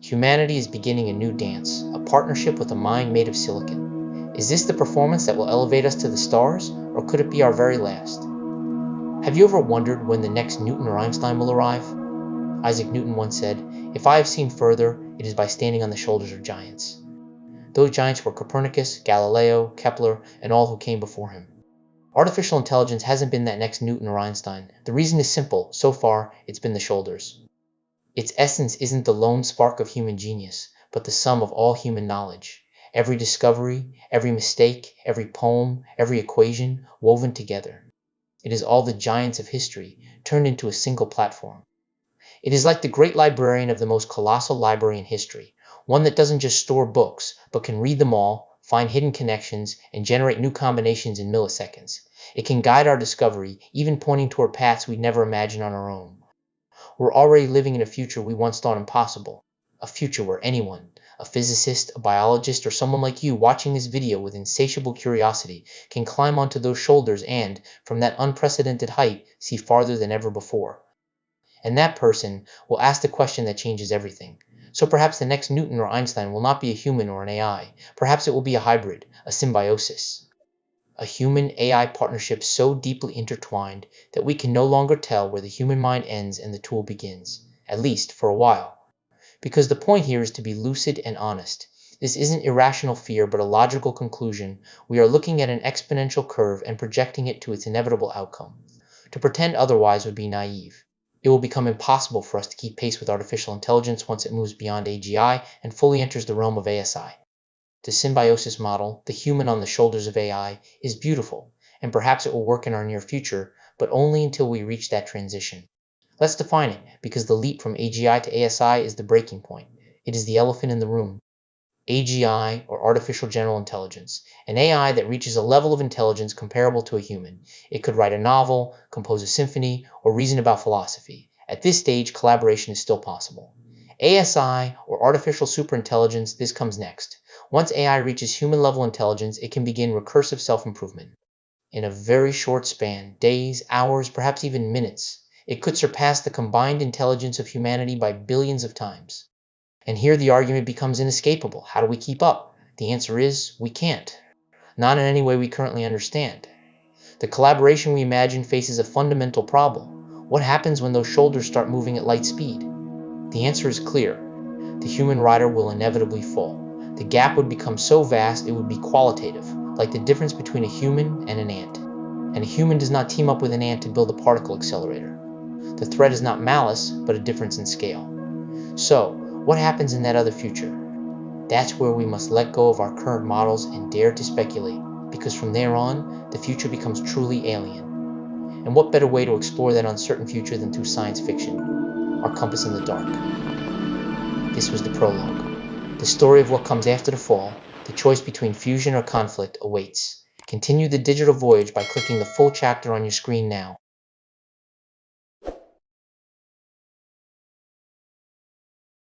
Humanity is beginning a new dance, a partnership with a mind made of silicon. Is this the performance that will elevate us to the stars, or could it be our very last? Have you ever wondered when the next Newton or Einstein will arrive? Isaac Newton once said, "If I have seen further, it is by standing on the shoulders of giants." Those giants were Copernicus, Galileo, Kepler, and all who came before him. Artificial intelligence hasn't been that next Newton or Einstein. The reason is simple. So far, it's been the shoulders. Its essence isn't the lone spark of human genius, but the sum of all human knowledge. Every discovery, every mistake, every poem, every equation, woven together. It is all the giants of history, turned into a single platform. It is like the great librarian of the most colossal library in history, one that doesn't just store books, but can read them all, find hidden connections, and generate new combinations in milliseconds. It can guide our discovery, even pointing toward paths we'd never imagined on our own. We're already living in a future we once thought impossible. A future where anyone, a physicist, a biologist, or someone like you watching this video with insatiable curiosity, can climb onto those shoulders and, from that unprecedented height, see farther than ever before. And that person will ask the question that changes everything. So perhaps the next Newton or Einstein will not be a human or an AI. Perhaps it will be a hybrid, a symbiosis. A human-AI partnership so deeply intertwined that we can no longer tell where the human mind ends and the tool begins, at least for a while. Because the point here is to be lucid and honest. This isn't irrational fear but a logical conclusion. We are looking at an exponential curve and projecting it to its inevitable outcome. To pretend otherwise would be naive. It will become impossible for us to keep pace with artificial intelligence once it moves beyond AGI and fully enters the realm of ASI. The symbiosis model, the human on the shoulders of AI, is beautiful, and perhaps it will work in our near future, but only until we reach that transition. Let's define it, because the leap from AGI to ASI is the breaking point. It is the elephant in the room. AGI, or Artificial General Intelligence, an AI that reaches a level of intelligence comparable to a human. It could write a novel, compose a symphony, or reason about philosophy. At this stage, collaboration is still possible. ASI, or Artificial Superintelligence, this comes next. Once AI reaches human-level intelligence, it can begin recursive self-improvement. In a very short span, days, hours, perhaps even minutes, it could surpass the combined intelligence of humanity by billions of times. And here the argument becomes inescapable. How do we keep up? The answer is, we can't. Not in any way we currently understand. The collaboration we imagine faces a fundamental problem. What happens when those shoulders start moving at light speed? The answer is clear. The human rider will inevitably fall. The gap would become so vast it would be qualitative, like the difference between a human and an ant. And a human does not team up with an ant to build a particle accelerator. The threat is not malice, but a difference in scale. So, what happens in that other future? That's where we must let go of our current models and dare to speculate, because from there on, the future becomes truly alien. And what better way to explore that uncertain future than through science fiction? Our compass in the dark. This was the prologue. The story of what comes after the fall, the choice between fusion or conflict, awaits. Continue the digital voyage by clicking the full chapter on your screen now.